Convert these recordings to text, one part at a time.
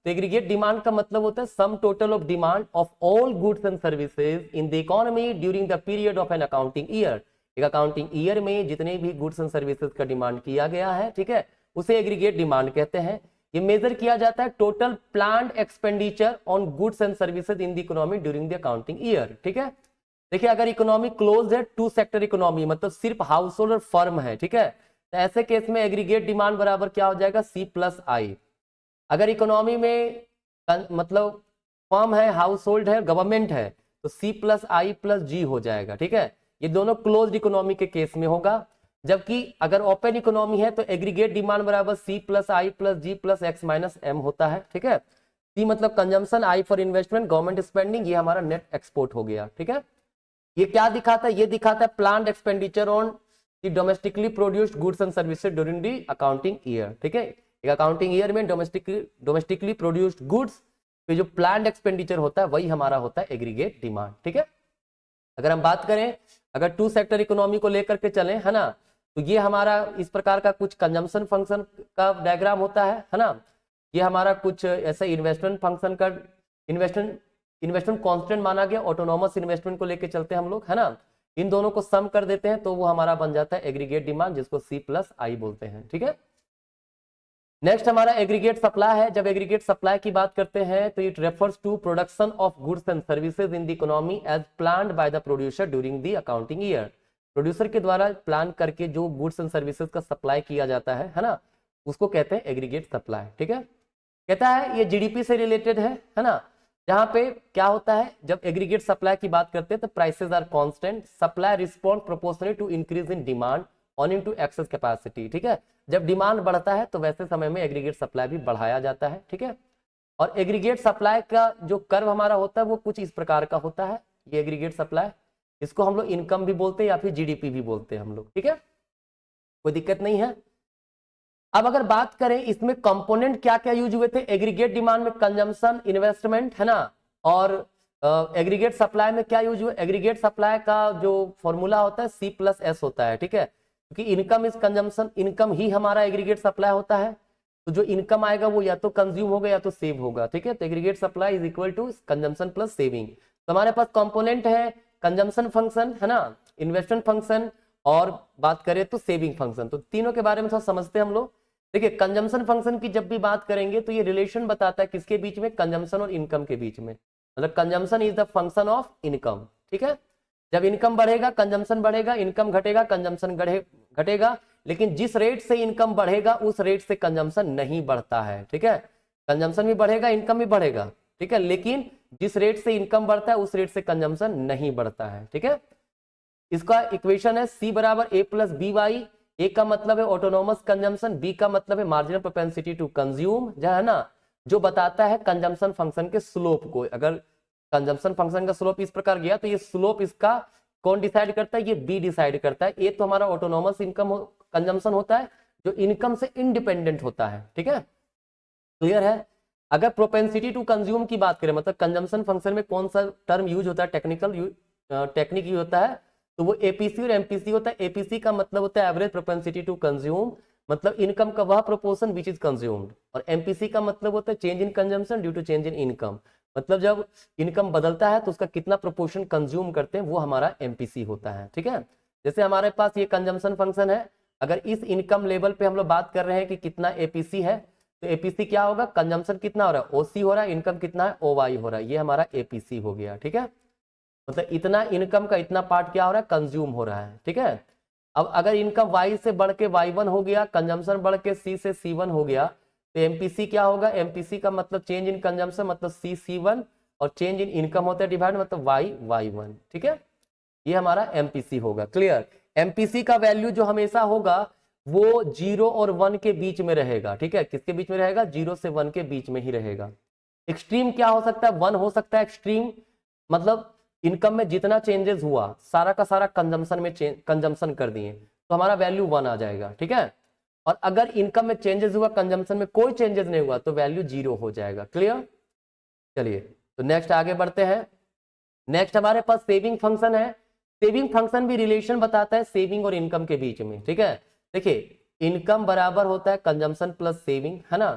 तो aggregate demand का मतलब होता है sum total of demand of all goods and services in the economy during the period of an accounting year. एक accounting year में जितने भी गुड्स एंड सर्विसेज का डिमांड किया गया है, ठीक है, उसे एग्रीगेट डिमांड कहते हैं। ये मेजर किया जाता है total planned expenditure on goods and services in the economy during the accounting year, ठीक है। देखिए अगर इकोनॉमी क्लोज है, टू सेक्टर इकोनॉमी मतलब सिर्फ हाउस होल्ड और फर्म है, ठीक है, तो ऐसे केस में एग्रीगेट डिमांड बराबर क्या हो जाएगा, सी प्लस आई। अगर इकोनॉमी में मतलब फर्म है, हाउस होल्ड है, गवर्नमेंट है, तो सी प्लस आई प्लस जी हो जाएगा, ठीक है। ये दोनों क्लोज्ड इकोनॉमी के केस में होगा। जबकि अगर ओपन इकोनॉमी है तो एग्रीगेट डिमांड बराबर सी प्लस आई प्लस जी प्लस एक्स माइनस एम होता है, ठीक है। सी मतलब consumption, I for investment, government spending, ये हमारा नेट एक्सपोर्ट हो गया, ठीक है। ये क्या दिखाता है, ये दिखाता है planned expenditure on the domestically produced goods and services during the accounting year, ठीक है। एक अकाउंटिंग ईयर में डोमेस्टिकली प्रोड्यूस्ड गुड्स पे जो प्लान्ड एक्सपेंडिचर होता है वही हमारा होता है एग्रीगेट डिमांड, ठीक है। अगर हम बात करें, अगर टू सेक्टर इकोनॉमी को लेकर के चलें, है ना, तो ये हमारा इस प्रकार का कुछ कंजम्पशन फंक्शन का डायग्राम होता है ना। ये हमारा कुछ ऐसा इन्वेस्टमेंट फंक्शन का इन्वेस्टमेंट कांस्टेंट माना गया, ऑटोनोमस इन्वेस्टमेंट को लेके चलते हैं हम लोग, है ना। इन दोनों को सम कर देते हैं तो वो हमारा बन जाता है एग्रीगेट डिमांड, जिसको सी प्लस आई बोलते हैं, ठीक है। नेक्स्ट हमारा एग्रीगेट सप्लाई है। जब एग्रीगेट सप्लाई की बात करते हैं तो it refers to production of goods and services in the economy as planned by the producer during the accounting year. Producer के द्वारा प्लान करके जो गुड्स एंड सर्विसेज का सप्लाई किया जाता है ना, उसको कहते हैं एग्रीगेट सप्लाई, ठीक है। कहता है ये जीडीपी से रिलेटेड है ना। जहां पे क्या होता है, जब एग्रीगेट सप्लाई की बात करते हैं तो prices are constant, supply respond proportionally to increase in demand on into excess capacity, ठीक है। जब डिमांड बढ़ता है तो वैसे समय में एग्रीगेट सप्लाई भी बढ़ाया जाता है, ठीक है। और एग्रीगेट सप्लाई का जो कर्व हमारा होता है वो कुछ इस प्रकार का होता है। ये एग्रीगेट सप्लाई, इसको हम लोग इनकम भी बोलते हैं या फिर जीडीपी भी बोलते हैं हम लोग, ठीक है, कोई दिक्कत नहीं है। अब अगर बात करें इसमें कंपोनेंट क्या क्या यूज हुए थे एग्रीगेट डिमांड में, कंजम्पशन, इन्वेस्टमेंट, है ना, और एग्रीगेट सप्लाई में क्या यूज हुआ। एग्रीगेट सप्लाई का जो फॉर्मूला होता है सी प्लस एस होता है, ठीक है, क्योंकि इनकम इज कंजम्पशन, इनकम ही हमारा एग्रीगेट सप्लाई होता है। तो जो इनकम आएगा वो या तो कंज्यूम होगा या तो सेव होगा, ठीक है। तो aggregate supply is equal to consumption plus saving. तो हमारे पास कंपोनेंट है कंजम्पशन फंक्शन, है ना, इन्वेस्टमेंट फंक्शन, और बात करें तो सेविंग फंक्शन। तो तीनों के बारे में थोड़ा समझते हैं हम लोग। देखिए कंजम्पशन फंक्शन की जब भी बात करेंगे तो ये रिलेशन बताता है किसके बीच में, कंजम्पशन और इनकम के बीच में। मतलब consumption is the function of income, ठीक है। जब इनकम बढ़ेगा कंजम्पशन बढ़ेगा, इनकम घटेगा कंजम्पशन घटेगा, लेकिन जिस रेट से इनकम बढ़ेगा उस रेट से कंजम्पशन नहीं बढ़ता है, ठीक है। कंजम्पशन भी बढ़ेगा, इनकम भी बढ़ेगा, ठीक है, लेकिन जिस रेट से इनकम बढ़ता है उस रेट से कंजम्पशन नहीं बढ़ता है, ठीक है। इसका इक्वेशन है सी बराबर ए प्लस बी वाई। ए का मतलब है ऑटोनोमस कंजम्पशन, बी का मतलब है मार्जिनल प्रोपेंसिटी टू कंज्यूम, जो है ना, जो बताता है कंजम्पशन फंक्शन के स्लोप को। अगर कंजम्पशन फंक्शन का स्लोप इस प्रकार गया तो ये स्लोप इसका कौन डिसाइड करता है, ये बी डिसाइड करता है। ए तो हमारा ऑटोनोमस इनकम कंजम्पशन होता है जो इनकम से इंडिपेंडेंट होता है, ठीक है, क्लियर है। अगर प्रोपेंसिटी टू कंज्यूम की बात करें, मतलब कंजम्पशन फंक्शन में कौन सा टर्म यूज होता है, टेक्निक यूज होता है, तो वो एपीसी और एमपीसी होता है। एपीसी का मतलब होता है एवरेज प्रोपेंसिटी टू कंज्यूम, मतलब इनकम का वह प्रोपोर्शन विच इज कंज्यूम्ड, और एमपीसी का मतलब होता है change in consumption due to change in income, मतलब जब इनकम बदलता है तो उसका कितना प्रोपोर्शन कंज्यूम करते हैं वो हमारा एमपीसी होता है, ठीक है। जैसे हमारे पास ये कंजम्पशन फंक्शन है, अगर इस इनकम लेवल पे हम लोग बात कर रहे हैं कि कितना एपीसी है, तो एपीसी क्या होगा, कंजम्पशन कितना हो रहा है, ओसी हो रहा है, इनकम कितना है, ओवाई हो रहा है, ये हमारा एपीसी हो गया, ठीक है। मतलब इतना इनकम का इतना पार्ट क्या हो रहा है, कंज्यूम हो रहा है, ठीक है। अब अगर इनकम वाई से बढ़ के वाई1 हो गया, कंजम्पशन बढ़ के सी से सी1 हो गया, तो एमपीसी क्या होगा, एमपीसी का मतलब चेंज इन कंजम्पशन मतलब सी सी1, और चेंज इन इनकम होता है डिवाइड मतलब वाई वाई1, ठीक है। ये हमारा एमपीसी होगा, क्लियर। एमपीसी का वैल्यू जो हमेशा होगा वो 0 और 1 के बीच में रहेगा, ठीक है। किसके बीच में रहेगा, 0 से 1 के बीच में ही रहेगा। एक्सट्रीम क्या हो सकता है, 1 हो सकता है एक्सट्रीम, मतलब इनकम में जितना चेंजेस हुआ सारा का सारा कंजम्पशन में कंजम्पशन कर दिए तो हमारा वैल्यू 1 आ जाएगा, ठीक है। और अगर इनकम में चेंजेस हुआ, कंजम्पशन में कोई चेंजेस नहीं हुआ तो वैल्यू 0 हो जाएगा, क्लियर। चलिए तो नेक्स्ट आगे बढ़ते हैं। नेक्स्ट हमारे पास सेविंग फंक्शन है। सेविंग फंक्शन भी रिलेशन बताता है सेविंग और इनकम के बीच में, ठीक है। देखिए इनकम बराबर होता है कंजम्पशन प्लस सेविंग, है ना।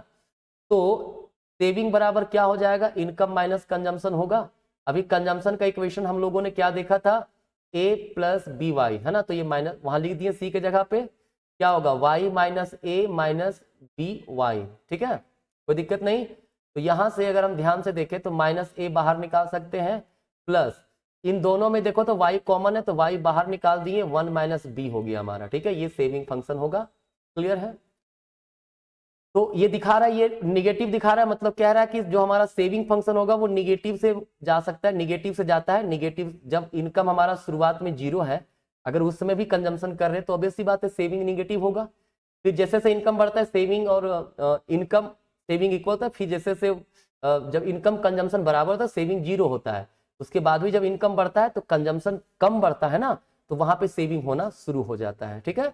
तो सेविंग बराबर क्या हो जाएगा, इनकम माइनस कंजम्पशन होगा। अभी कंजम्पशन का इक्वेशन हम लोगों ने क्या देखा था, a प्लस बी वाई, है ना, तो ये माइनस वहां लिख दिए c के जगह पे, क्या होगा y माइनस ए माइनस बी वाई, ठीक है, कोई दिक्कत नहीं। तो यहां से अगर हम ध्यान से देखें तो माइनस ए बाहर निकाल सकते हैं, प्लस इन दोनों में देखो तो y कॉमन है तो y बाहर निकाल दिए, 1 माइनस बी हो गया हमारा, ठीक है, ये सेविंग फंक्शन होगा। क्लियर है? तो ये दिखा रहा है, ये निगेटिव दिखा रहा है, मतलब कह रहा है कि जो हमारा सेविंग फंक्शन होगा वो निगेटिव से जा सकता है, निगेटिव से जाता है। निगेटिव जब इनकम हमारा शुरुआत में 0 है, अगर उस समय भी कंजम्पशन कर रहे हैं तो ऑब्वियस सी बात है सेविंग निगेटिव होगा। फिर जैसे से इनकम बढ़ता है सेविंग और इनकम सेविंग इक्वल होता है, फिर जैसे से जब इनकम कंजम्पशन बराबर होता है सेविंग 0 होता है, उसके बाद भी जब इनकम बढ़ता है तो कंजम्पशन कम बढ़ता है ना, तो वहां पे सेविंग होना शुरू हो जाता है, ठीक है।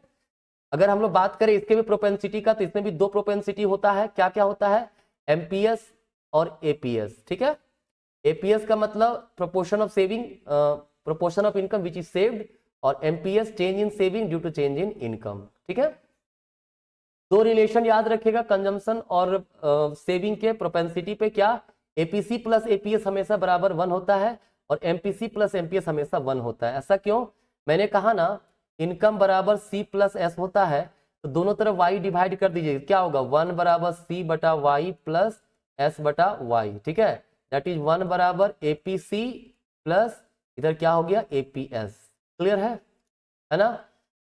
अगर हम लोग बात करें इसके भी प्रोपेंसिटी का, तो इसमें भी 2 प्रोपेंसिटी होता है, क्या क्या होता है, एमपीएस और एपीएस, ठीक है। एपीएस का मतलब proportion of saving, proportion of income which is saved, और MPS change in saving due to change in income, ठीक है। 2 रिलेशन याद रखिएगा कंजम्पशन और सेविंग के प्रोपेंसिटी पे, क्या, एपीसी प्लस एपीएस हमेशा बराबर 1 होता है और एमपीसी प्लस एमपीएस हमेशा 1 होता है। ऐसा क्यों, मैंने कहा ना इनकम बराबर सी प्लस एस होता है, तो दोनों तरफ वाई डिवाइड कर दीजिए, क्या होगा 1 बराबर सी बटा वाई प्लस एस बटा वाई, ठीक है, दैट इज 1 बराबर एपीसी प्लस इधर क्या हो गया एपीएस। क्लियर है ना।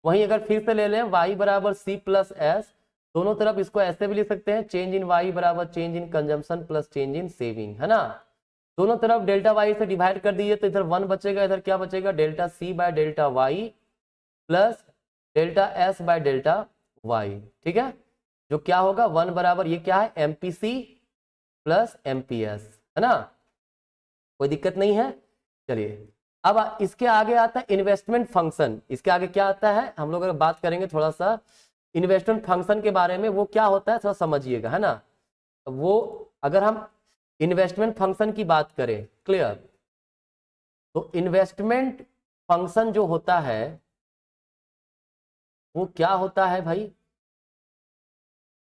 वहीं अगर फिर से ले लें y बराबर सी प्लस एस, दोनों तरफ इसको ऐसे भी लिख सकते हैं, चेंज इन y बराबर change in consumption plus change in saving, है ना। दोनों तरफ डेल्टा y से डिवाइड कर दीजिए तो इधर 1 बचेगा, इधर क्या बचेगा, delta c by delta y plus delta s by delta y, ठीक है, जो क्या होगा 1 बराबर ये क्या है एमपीसी प्लस एमपीएस, है ना, कोई दिक्कत नहीं है। चलिए अब इसके आगे आता है इन्वेस्टमेंट फंक्शन। इसके आगे क्या आता है, हम लोग अगर बात करेंगे थोड़ा सा इन्वेस्टमेंट फंक्शन के बारे में, वो क्या होता है थोड़ा समझिएगा, है ना। वो अगर हम इन्वेस्टमेंट फंक्शन की बात करें, क्लियर, तो इन्वेस्टमेंट फंक्शन जो होता है वो क्या होता है भाई,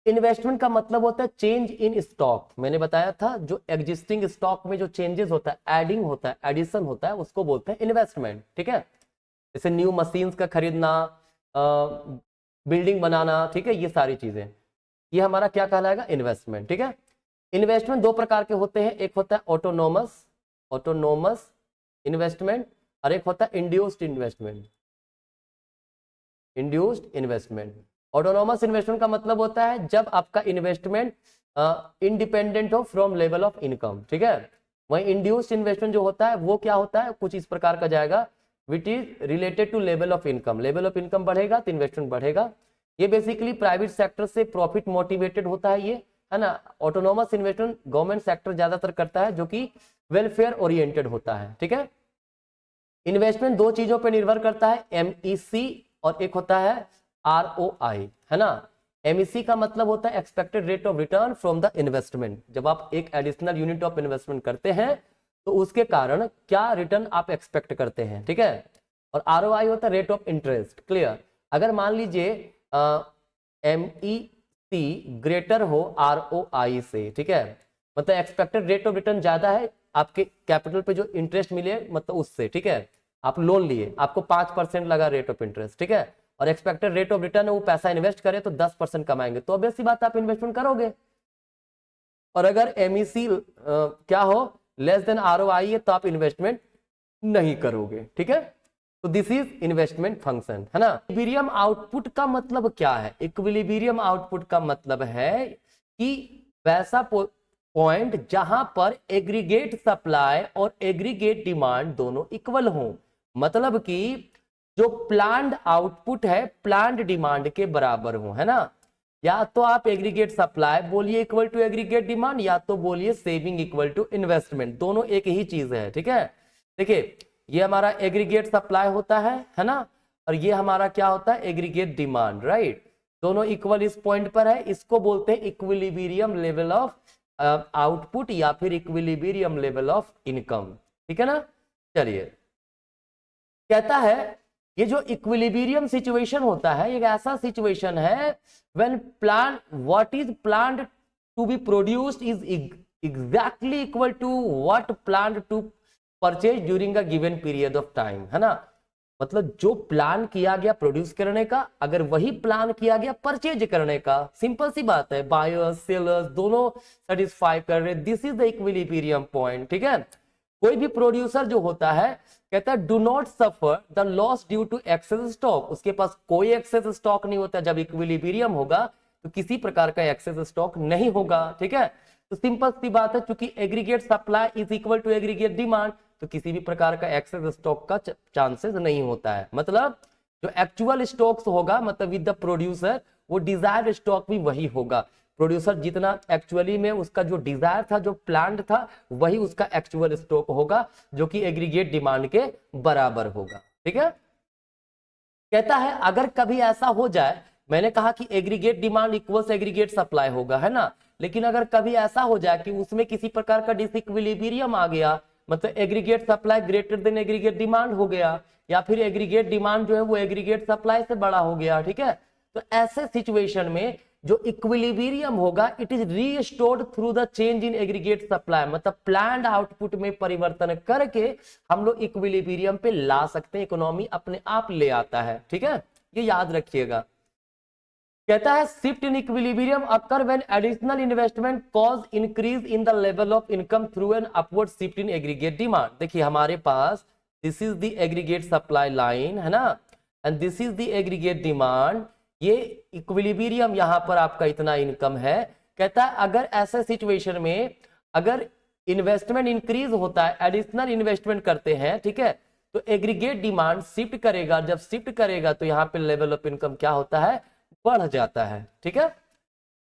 इन्वेस्टमेंट का मतलब होता है चेंज इन स्टॉक। मैंने बताया था जो एग्जिस्टिंग स्टॉक में जो चेंजेस होता है, एडिंग होता है, एडिशन होता है, उसको बोलते हैं इन्वेस्टमेंट, ठीक है। जैसे न्यू मशीन्स का खरीदना, बिल्डिंग बनाना, ठीक है, ये सारी चीजें, ये हमारा क्या कहलाएगा इन्वेस्टमेंट, ठीक है। इन्वेस्टमेंट 2 प्रकार के होते हैं, एक होता है ऑटोनोमस, ऑटोनोमस इन्वेस्टमेंट, और एक होता है induced investment, induced investment. Autonomous investment का मतलब होता है जब आपका इन्वेस्टमेंट इंडिपेंडेंट हो फ्रॉम लेवल ऑफ इनकम, ठीक है। वहीं इंड्यूस्ड इन्वेस्टमेंट जो होता है वो क्या होता है, कुछ इस प्रकार का जाएगा, which is related to level of income. Level of income बढ़ेगा तो इन्वेस्टमेंट बढ़ेगा। ये बेसिकली प्राइवेट सेक्टर से प्रॉफिट मोटिवेटेड होता है, ये है ना। ऑटोनोमस इन्वेस्टमेंट गवर्नमेंट सेक्टर ज्यादातर करता है, जो कि वेलफेयर ओरिएंटेड होता है, ठीक है। इन्वेस्टमेंट 2 चीजों पर निर्भर करता है, एमईसी और एक होता है ROI, है ना। एमईसी का मतलब होता है expected rate of return from the investment. जब आप एक एडिशनल यूनिट ऑफ इन्वेस्टमेंट करते हैं तो उसके कारण क्या रिटर्न आप एक्सपेक्ट करते हैं, ठीक है। और ROI होता है रेट ऑफ इंटरेस्ट। क्लियर। अगर मान लीजिए MEC ग्रेटर हो ROI से, ठीक है, मतलब एक्सपेक्टेड रेट ऑफ रिटर्न ज्यादा है आपके कैपिटल पे जो इंटरेस्ट मिले, मतलब उससे, ठीक है, आप लोन लिए, आपको 5% लगा रेट ऑफ इंटरेस्ट, ठीक है, और एक्सपेक्टेड रेट ऑफ रिटर्न है वो पैसा इन्वेस्ट करे तो 10% कमाएंगे, तो ऑब्वियस सी बात आप इन्वेस्टमेंट करोगे। और अगर एमईसी क्या हो लेस देन ROI है तो आप इन्वेस्टमेंट नहीं करोगे, ठीक है। तो दिस इज इन्वेस्टमेंट फंक्शन, है ना। इक्विलिब्रियम आउटपुट का मतलब क्या है, इक्विलिब्रियम आउटपुट का मतलब है कि वैसा पॉइंट जहां पर एग्रीगेट सप्लाई और एग्रीगेट डिमांड दोनों इक्वल हो, मतलब कि जो प्लान्ड आउटपुट है प्लान्ड डिमांड के बराबर हो, है ना। या तो आप एग्रीगेट सप्लाई बोलिए इक्वल टू एग्रीगेट डिमांड, या तो बोलिए सेविंग इक्वल टू इन्वेस्टमेंट, दोनों एक ही चीज है, ठीक है। देखिए ये हमारा एग्रीगेट सप्लाई होता है ना, और ये हमारा क्या होता है एग्रीगेट डिमांड, राइट। दोनों इक्वल इस पॉइंट पर है, इसको बोलते हैं इक्विलिब्रियम लेवल ऑफ आउटपुट या फिर इक्विलिब्रियम लेवल ऑफ इनकम, ठीक है ना। चलिए कहता है ये जो इक्विलिब्रियम सिचुएशन होता है एक ऐसा सिचुएशन है when plan what is planned to be produced is exactly equal to what plan to purchase during a given period of time, है ना। मतलब जो प्लान किया गया प्रोड्यूस करने का, अगर वही प्लान किया गया परचेज करने का, सिंपल सी बात है, बायर्स सेलर्स दोनों सेटिस्फाई कर रहे, this is the equilibrium point, ठीक है। कोई भी प्रोड्यूसर जो होता है कहता है do not suffer the loss due to excess stock, उसके पास कोई एक्सेस स्टॉक नहीं होता। जब इक्विलिब्रियम होगा तो किसी प्रकार का एक्सेस स्टॉक नहीं होगा, ठीक है। तो सिंपल सी बात है, क्योंकि aggregate supply is equal to aggregate demand, तो किसी भी प्रकार का एक्सेस स्टॉक का चांसेस नहीं होता है। मतलब जो एक्चुअल स्टॉक्स होगा, मतलब विद द प्रोड्यूसर, वो डिजायर्ड स्टॉक भी वही होगा। प्रोड्यूसर जितना एक्चुअली में उसका जो डिजायर था, जो प्लान था, वही उसका एक्चुअल स्टॉक होगा, जो कि एग्रीगेट डिमांड के बराबर होगा, ठीक है। कहता है अगर कभी ऐसा हो जाए, मैंने कहा कि aggregate demand equals aggregate supply होगा, है ना, लेकिन अगर कभी ऐसा हो जाए कि उसमें किसी प्रकार का डिसइक्विलिब्रियम आ गया, मतलब aggregate supply greater than aggregate demand हो गया, या फिर एग्रीगेट डिमांड जो है वो एग्रीगेट सप्लाई से बड़ा हो गया, ठीक है, तो ऐसे सिचुएशन में जो इक्विलिब्रियम होगा it is restored through the change in aggregate supply, मतलब प्लान्ड आउटपुट में परिवर्तन करके हम लोग इक्विलिब्रियम पे ला सकते हैं, इकोनॉमी अपने आप ले आता है, ठीक है, ये याद रखिएगा। कहता है shift in equilibrium occur when additional investment cause increase in the level of income through an upward shift in aggregate demand. देखिए हमारे पास this is the aggregate supply line, है ना, and this is the aggregate demand, ये equilibrium यहां पर आपका इतना इनकम है। कहता है अगर ऐसे सिचुएशन में अगर इन्वेस्टमेंट इंक्रीज होता है, एडिशनल इन्वेस्टमेंट करते हैं, ठीक है, तो एग्रीगेट डिमांड शिफ्ट करेगा, जब शिफ्ट करेगा तो यहाँ पे लेवल ऑफ इनकम क्या होता है, बढ़ जाता है, ठीक है।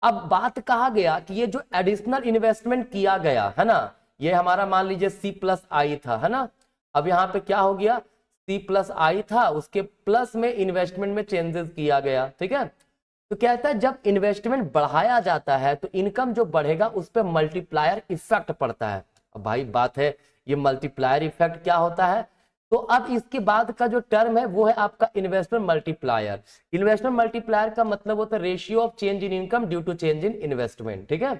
अब बात कहा गया कि ये जो एडिशनल इन्वेस्टमेंट किया गया है ना, ये हमारा मान लीजिए C+I था, है ना, अब यहाँ पे क्या हो गया, C+I था, उसके प्लस में इन्वेस्टमेंट में चेंजेस किया गया, ठीक है। तो कहता है जब इन्वेस्टमेंट बढ़ाया जाता है तो इनकम जो बढ़ेगा उस पर मल्टीप्लायर इफेक्ट पड़ता है। अब भाई बात है, ये मल्टीप्लायर इफेक्ट क्या होता है, तो अब इसके बाद का जो टर्म है वो है आपका इन्वेस्टमेंट मल्टीप्लायर। इन्वेस्टमेंट मल्टीप्लायर का मतलब होता है ratio of change in income due to change in investment, ठीक है।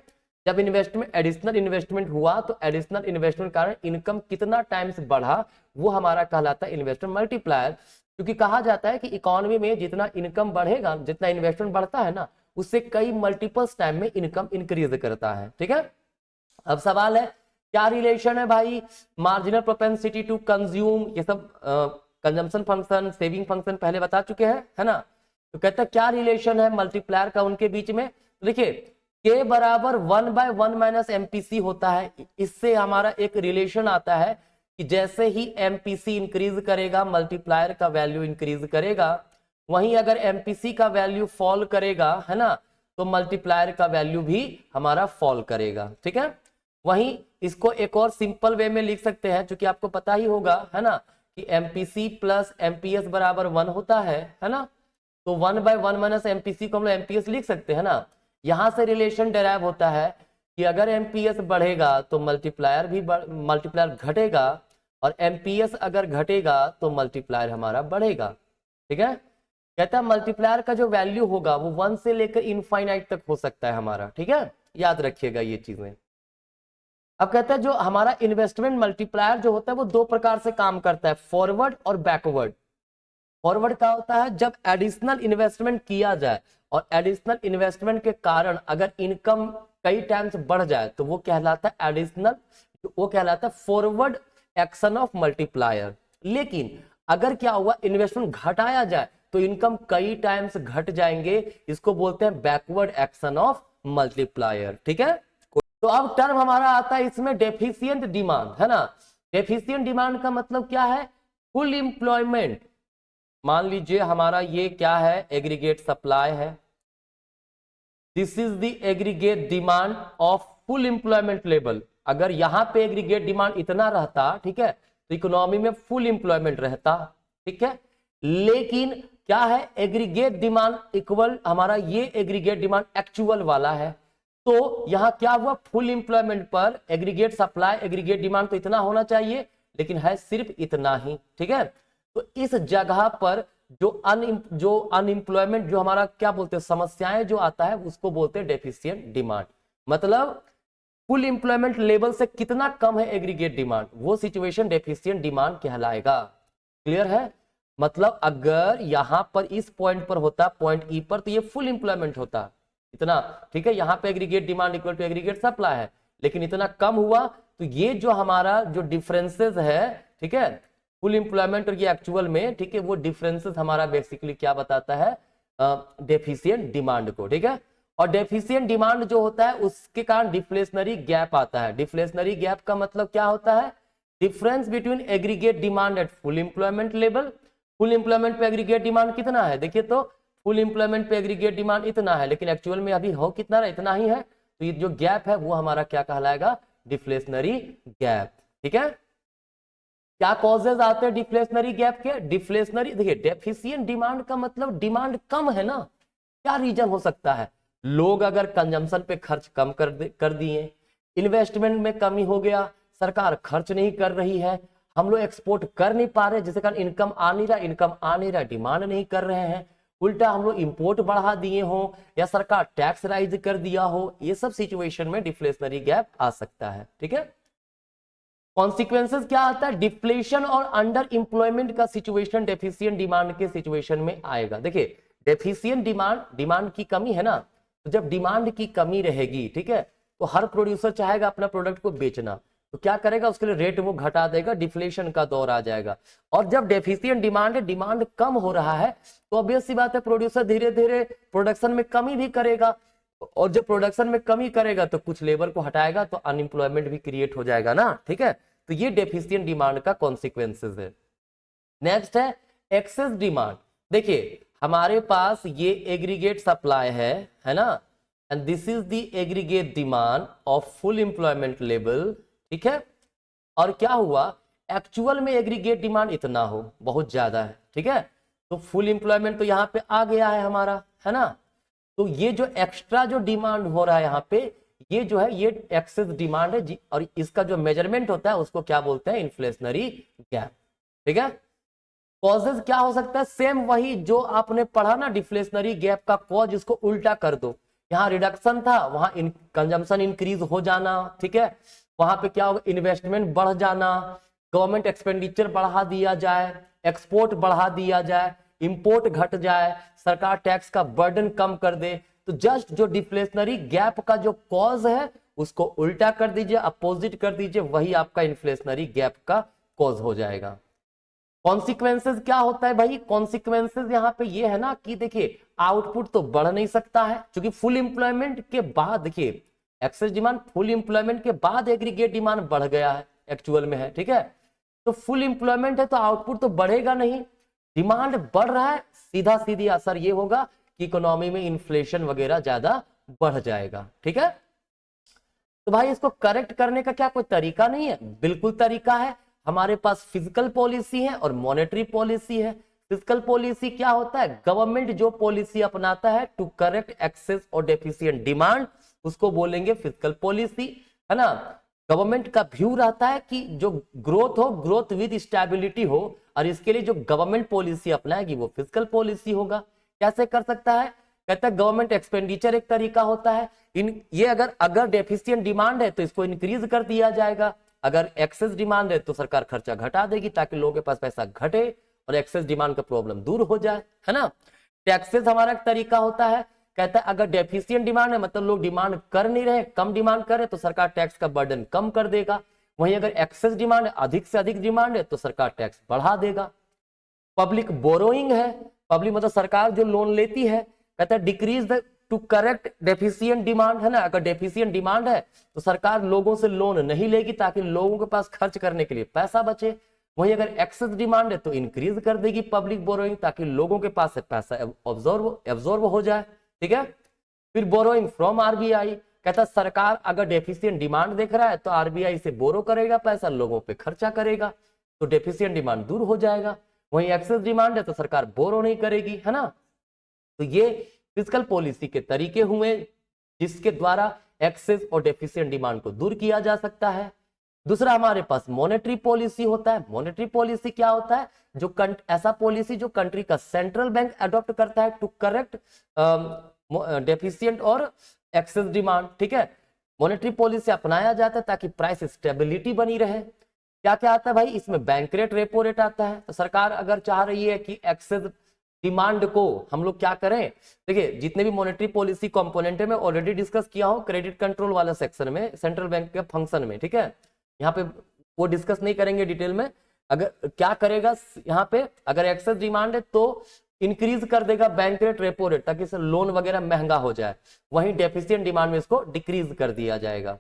जब इन्वेस्टमेंट एडिशनल इन्वेस्टमेंट हुआ तो एडिशनल इन्वेस्टमेंट कारण इनकम कितना टाइम्स बढ़ा, वो हमारा कहलाता है इन्वेस्टमेंट मल्टीप्लायर। क्योंकि कहा जाता है कि इकोनॉमी में जितना इनकम बढ़ेगा, जितना इन्वेस्टमेंट बढ़ता है ना, उससे कई मल्टीपल्स टाइम में इनकम इंक्रीज करता है, ठीक है। अब सवाल है क्या रिलेशन है भाई, मार्जिनल प्रोपेंसिटी टू कंज्यूम, ये सब कंजम्पशन फंक्शन, सेविंग फंक्शन पहले बता चुके हैं, है ना। तो कहता है क्या रिलेशन है मल्टीप्लायर का उनके बीच में, देखिए K बराबर 1/1 माइनस MPC होता है, इससे हमारा एक रिलेशन आता है कि जैसे ही MPC इंक्रीज करेगा मल्टीप्लायर का वैल्यू इंक्रीज करेगा, वहीं अगर MPC का वैल्यू फॉल करेगा, है ना, तो मल्टीप्लायर का वैल्यू भी हमारा फॉल करेगा, ठीक है। वहीं इसको एक और सिंपल वे में लिख सकते हैं, क्योंकि आपको पता ही होगा, है ना, कि MPC प्लस MPS बराबर 1 होता है ना, तो 1/1 माइनस MPC को हम लोग MPS लिख सकते हैं ना। यहां से रिलेशन डेराइव होता है कि अगर MPS बढ़ेगा तो मल्टीप्लायर भी मल्टीप्लायर घटेगा, और MPS अगर घटेगा तो मल्टीप्लायर हमारा बढ़ेगा, ठीक है। कहता है मल्टीप्लायर का जो वैल्यू होगा वो 1 से लेकर इनफाइनाइट तक हो सकता है हमारा, ठीक है, याद रखिएगा ये चीजें। अब कहता है जो हमारा इन्वेस्टमेंट मल्टीप्लायर जो होता है वो दो प्रकार से काम करता है, फॉरवर्ड और बैकवर्ड। फॉरवर्ड क्या होता है, जब एडिशनल इन्वेस्टमेंट किया जाए और एडिशनल इन्वेस्टमेंट के कारण अगर इनकम कई टाइम्स बढ़ जाए तो वो कहलाता है एडिशनल, वो कहलाता है फॉरवर्ड एक्शन ऑफ मल्टीप्लायर। लेकिन अगर क्या हुआ, इन्वेस्टमेंट घटाया जाए तो इनकम कई टाइम्स घट जाएंगे, इसको बोलते हैं बैकवर्ड एक्शन ऑफ मल्टीप्लायर, ठीक है। तो अब टर्म हमारा आता है इसमें डेफिशिएंट डिमांड, है ना। डेफिशिएंट डिमांड का मतलब क्या है, फुल एम्प्लॉयमेंट। मान लीजिए हमारा ये क्या है, एग्रीगेट सप्लाई है, this is the aggregate demand of full employment level. अगर यहां पे एग्रीगेट डिमांड इतना रहता, ठीक है, तो इकोनॉमी में फुल एम्प्लॉयमेंट रहता, ठीक है। लेकिन क्या है, एग्रीगेट डिमांड इक्वल, हमारा ये एग्रीगेट डिमांड एक्चुअल वाला है, तो यहां क्या हुआ, फुल एम्प्लॉयमेंट पर एग्रीगेट सप्लाई एग्रीगेट डिमांड तो इतना होना चाहिए, लेकिन है सिर्फ इतना ही, ठीक है। तो इस जगह पर जो अनएम्प्लॉयमेंट, जो हमारा क्या बोलते हैं समस्याएं जो आता है, उसको बोलते हैं डेफिशिएंट डिमांड। मतलब फुल एम्प्लॉयमेंट लेवल से कितना कम है एग्रीगेट डिमांड, वो सिचुएशन डेफिशिएंट डिमांड कहलाएगा। क्लियर है? मतलब अगर यहां पर इस पॉइंट पर होता, पॉइंट ई पर, तो ये फुल एम्प्लॉयमेंट होता इतना, ठीक है। यहां पे aggregate demand equal to aggregate supply है, लेकिन इतना कम हुआ, तो ये जो हमारा जो डिफरेंसेस है, ठीक है, फुल एम्प्लॉयमेंट और ये एक्चुअल में, ठीक है, वो डिफरेंसेस हमारा बेसिकली क्या बताता है, डेफिशिएंट डिमांड को, ठीक है। और डेफिशिएंट डिमांड जो होता है उसके कारण डिफ्लेशनरी गैप आता है। डिफ्लेशनरी गैप का मतलब क्या होता है, difference between aggregate demand at full employment level. Full employment पे एग्रीगेट डिमांड कितना है, देखिए तो फुल एम्प्लॉयमेंट पे एग्रीगेट डिमांड इतना है, लेकिन एक्चुअल में अभी हो कितना है, इतना ही है। तो ये जो गैप है वो हमारा क्या कहलाएगा, डिफ्लेशनरी गैप, ठीक है। क्या कॉजेज आते हैं डिफ्लेशनरी गैप के, डिफ्लेशनरी, देखिए डेफिशिएंट डिमांड का मतलब डिमांड कम है ना, क्या रीजन हो सकता है, लोग अगर कंजम्पशन पे खर्च कम कर दिए, इन्वेस्टमेंट में कमी हो गया, सरकार खर्च नहीं कर रही है, हम लोग एक्सपोर्ट कर नहीं पा रहे, जिसके कारण इनकम आ नहीं रहा, डिमांड नहीं कर रहे हैं, उल्टा हम लोग इंपोर्ट बढ़ा दिए हो, या सरकार टैक्स राइज कर दिया हो, ये सब सिचुएशन में डिफ्लेशनरी गैप आ सकता है, ठीक है। कॉन्सिक्वेंसेस क्या आता है, डिफ्लेशन और अंडर एम्प्लॉयमेंट का सिचुएशन डेफिशिएंट डिमांड के सिचुएशन में आएगा। देखिए डेफिशिएंट डिमांड की कमी है ना, तो जब डिमांड की कमी रहेगी, ठीक है, तो हर प्रोड्यूसर चाहेगा अपना प्रोडक्ट को बेचना, तो क्या करेगा, उसके लिए रेट वो घटा देगा, डिफ्लेशन का दौर आ जाएगा। और जब डेफिशिएंट डिमांड है, डिमांड कम हो रहा है, तो ऑब्वियस सी बात है प्रोड्यूसर धीरे धीरे प्रोडक्शन में कमी भी करेगा, और जब प्रोडक्शन में कमी करेगा तो कुछ लेबर को हटाएगा, तो अनएम्प्लॉयमेंट भी क्रिएट हो जाएगा ना, ठीक है। तो ये डेफिशिएंट डिमांड का कॉन्सिक्वेंसेस है। नेक्स्ट है एक्सेस डिमांड। देखिए हमारे पास ये एग्रीगेट सप्लाई है ना, and this is the aggregate demand of full employment level, ठीक है। और क्या हुआ, एक्चुअल में एग्रीगेट डिमांड इतना हो, बहुत ज्यादा है, ठीक है, तो फुल एम्प्लॉयमेंट तो यहाँ पे आ गया है हमारा, है ना। तो ये जो एक्स्ट्रा जो डिमांड हो रहा है यहाँ पे, ये जो है ये एक्सेस डिमांड है, और इसका जो मेजरमेंट होता है उसको क्या बोलते हैं, इन्फ्लेशनरी गैप, ठीक है। कॉजेज क्या हो सकता है, सेम वही जो आपने पढ़ा ना, डिफ्लेशनरी गैप का कॉज, इसको उल्टा कर दो, यहाँ रिडक्शन था, वहां कंजम्पशन इंक्रीज हो जाना, ठीक है, वहां पे क्या होगा, इन्वेस्टमेंट बढ़ जाना, गवर्नमेंट एक्सपेंडिचर बढ़ा दिया जाए, एक्सपोर्ट बढ़ा दिया जाए, इंपोर्ट घट जाए, सरकार टैक्स का बर्डन कम कर दे, तो जस्ट जो डिफ्लेशनरी गैप का जो कॉज है उसको उल्टा कर दीजिए, अपोजिट कर दीजिए, वही आपका इन्फ्लेशनरी गैप का कॉज हो जाएगा। कॉन्सिक्वेंसेस क्या होता है भाई, कॉन्सिक्वेंसेस यहाँ पे ये है ना कि देखिए आउटपुट तो बढ़ नहीं सकता है, क्योंकि फुल एम्प्लॉयमेंट के बाद, देखिए एक्सेस डिमांड, फुल एम्प्लॉयमेंट के बाद एग्रीगेट डिमांड बढ़ गया है, एक्चुअल में है, ठीक है। तो फुल एम्प्लॉयमेंट है तो आउटपुट तो बढ़ेगा नहीं, डिमांड बढ़ रहा है, सीधा सीधी असर ये होगा कि इकोनॉमी में इन्फ्लेशन वगैरह ज्यादा बढ़ जाएगा, ठीक है। तो भाई इसको करेक्ट करने का क्या कोई तरीका नहीं है, बिल्कुल तरीका है, हमारे पास फिजिकल पॉलिसी है और मॉनेटरी पॉलिसी है। फिजिकल पॉलिसी क्या होता है, गवर्नमेंट जो पॉलिसी अपनाता है टू करेक्ट एक्सेस और डेफिशिएंट डिमांड, उसको बोलेंगे फिजिकल पॉलिसी, है ना। गवर्नमेंट का व्यू रहता है कि जो ग्रोथ हो, ग्रोथ विद स्टेबिलिटी हो, और इसके लिए जो गवर्नमेंट पॉलिसी अपनाएगी वो फिजिकल पॉलिसी होगा। कैसे कर सकता है, कहता है गवर्नमेंट एक्सपेंडिचर एक तरीका होता है, ये अगर डेफिशिएंट डिमांड है तो इसको इंक्रीज कर दिया जाएगा, अगर एक्सेस डिमांड है तो सरकार खर्चा घटा देगी ताकि लोगों के पास पैसा घटे और एक्सेस डिमांड का प्रॉब्लम दूर हो जाए, है ना। टैक्सेस हमारा एक तरीका होता है, कहता है अगर डेफिशिएंट डिमांड है मतलब लोग डिमांड कर नहीं रहे, कम डिमांड करे तो सरकार टैक्स का बर्डन कम कर देगा, वहीं अगर एक्सेस डिमांड है, अधिक से अधिक डिमांड है तो सरकार टैक्स बढ़ा देगा। पब्लिक बोरोइंग है, पब्लिक मतलब सरकार जो लोन लेती है, कहता है decrease to correct deficient demand, है ना। अगर डेफिशिएंट डिमांड है तो सरकार लोगों से लोन नहीं लेगी ताकि लोगों के पास खर्च करने के लिए पैसा बचे, वहीं अगर एक्सेस डिमांड है तो इंक्रीज कर देगी पब्लिक बोरोइंग ताकि लोगों के पास से पैसा एब्जॉर्ब हो जाए, ठीक है। फिर बोरोइंग फ्रॉम आरबीआई, कहता सरकार अगर डेफिशिएंट डिमांड देख रहा है तो आरबीआई से बोरो करेगा पैसा, लोगों पे खर्चा करेगा, तो डेफिशिएंट डिमांड दूर हो जाएगा। वहीं एक्सेस डिमांड है तो सरकार बोरो नहीं करेगी, है ना। तो ये फिजिकल पॉलिसी के तरीके हुए जिसके द्वारा एक्सेस और डेफिशिएंट डिमांड को दूर किया जा सकता है। दूसरा हमारे पास मॉनेटरी पॉलिसी होता है। मॉनेटरी पॉलिसी क्या होता है, जो ऐसा पॉलिसी जो कंट्री का सेंट्रल बैंक अडॉप्ट करता है टू करेक्ट डेफिशिएंट और एक्सेस डिमांड, ठीक है। मॉनेटरी पॉलिसी अपनाया जाता है ताकि प्राइस स्टेबिलिटी बनी रहे। क्या क्या आता है भाई इसमें, बैंक रेट, रेपो रेट आता है। तो सरकार अगर चाह रही है कि एक्सेस डिमांड को हम लोग क्या करें, देखिए जितने भी मॉनेटरी पॉलिसी कंपोनेंट है मैं ऑलरेडी डिस्कस किया हूं क्रेडिट कंट्रोल वाला सेक्शन में, सेंट्रल बैंक के फंक्शन में, ठीक है, यहाँ पे वो डिस्कस नहीं करेंगे डिटेल में। अगर क्या करेगा यहाँ पे, अगर एक्सेस डिमांड है तो इंक्रीज कर देगा बैंक रेट, रेपो रेट, ताकि इसे लोन वगैरह महंगा हो जाए। वहीं डेफिशिएंट डिमांड में इसको डिक्रीज कर दिया जाएगा।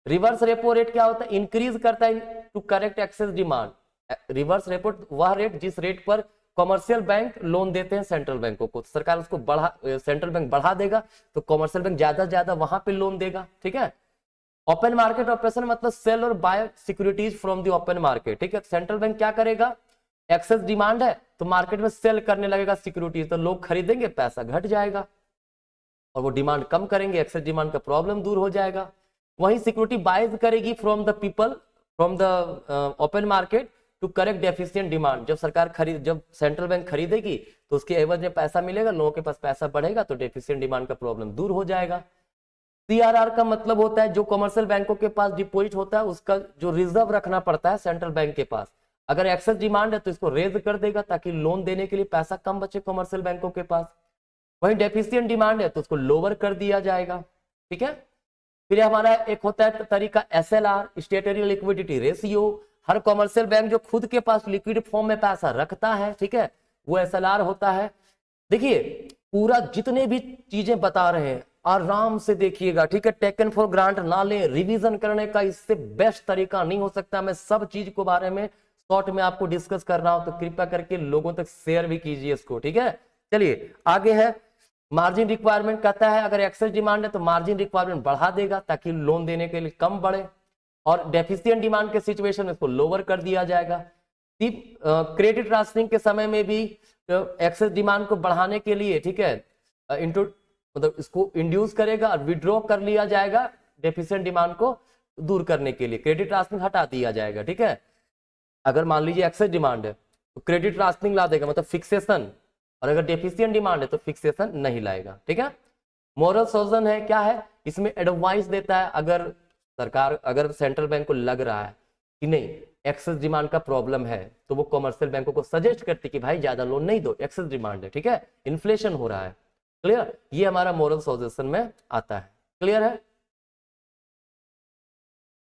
रिवर्स रेपो रेट क्या होता है, इंक्रीज करता है to correct excess demand. Reverse repo वह रेट जिस रेट पर कॉमर्शियल बैंक लोन देते हैं सेंट्रल बैंकों को, सरकार उसको सेंट्रल बैंक बढ़ा देगा तो कॉमर्शियल बैंक ज्यादा से ज्यादा वहां पे लोन देगा, ठीक है। ओपन मार्केट ऑपरेशन मतलब सेल और buy securities from the open market, ठीक है। सेंट्रल बैंक क्या करेगा, एक्सेस डिमांड है तो मार्केट में सेल करने लगेगा सिक्योरिटीज, तो लोग खरीदेंगे, पैसा घट जाएगा और वो डिमांड कम करेंगे, एक्सेस डिमांड का प्रॉब्लम दूर हो जाएगा। वहीं सिक्योरिटी बाइज करेगी from the people from the open market to correct deficient demand. जब सेंट्रल बैंक खरीदेगी तो उसके एवज में पैसा मिलेगा, लोगों के पास पैसा बढ़ेगा तो डेफिशिएंट डिमांड का प्रॉब्लम दूर हो जाएगा। सीआरआर का मतलब होता है जो कमर्शियल बैंकों के पास डिपॉजिट होता है उसका जो रिजर्व रखना पड़ता है सेंट्रल बैंक के पास। अगर एक्सेस डिमांड है तो इसको रेज कर देगा ताकि लोन देने के लिए पैसा कम बचे कमर्शियल बैंकों के पास। वहीं डेफिशिएंट डिमांड है तो उसको लोअर कर दिया जाएगा, ठीक है। फिर हमारा एक होता है तरीका एसएलआर, स्टेटरी लिक्विडिटी रेशियो। हर कमर्शियल बैंक जो खुद के पास लिक्विड फॉर्म में पैसा रखता है, ठीक है, वो एसएलआर होता है। देखिए पूरा जितने भी चीजें बता रहे हैं आराम से देखिएगा, ठीक है, टेकन फॉर ग्रांट ना लें, रिवीजन करने का इससे बेस्ट तरीका नहीं हो सकता। मैं सब चीज को बारे में शॉर्ट में आपको डिस्कस कर रहा हूं तो कृपया करके लोगों तक शेयर भी कीजिए इसको, ठीक है। चलिए आगे है मार्जिन रिक्वायरमेंट, कहता है अगर एक्सेस डिमांड है तो मार्जिन रिक्वायरमेंट बढ़ा देगा ताकि लोन देने के लिए कम बढ़े, और डेफिशिएंट डिमांड के सिचुएशन में इसको लोअर कर दिया जाएगा। क्रेडिट ट्रांसफरिंग के समय में भी एक्सेस डिमांड को बढ़ाने के लिए, ठीक है, मतलब इसको इंड्यूस करेगा और विड्रॉ कर लिया जाएगा डेफिशिएंट डिमांड को दूर करने के लिए, क्रेडिट ट्रांसफरिंग हटा दिया जाएगा, ठीक है। अगर मान लीजिए एक्सेस डिमांड है तो क्रेडिट ट्रांसफरिंग ला देगा मतलब फिक्सेशन, और अगर डेफिशिएंट डिमांड है तो फिक्सेशन नहीं लाएगा, ठीक है। मोरल सॉल्यूशन है, क्या है इसमें एडवाइस देता है, अगर सेंट्रल बैंक को लग रहा है कि नहीं एक्सेस डिमांड का प्रॉब्लम है तो वो कमर्शियल बैंकों को सजेस्ट करती कि भाई ज्यादा लोन नहीं दो, एक्सेस डिमांड है, ठीक है, इन्फ्लेशन हो रहा है। क्लियर, ये हमारा मोरल सॉल्यूशन में आता है, क्लियर है।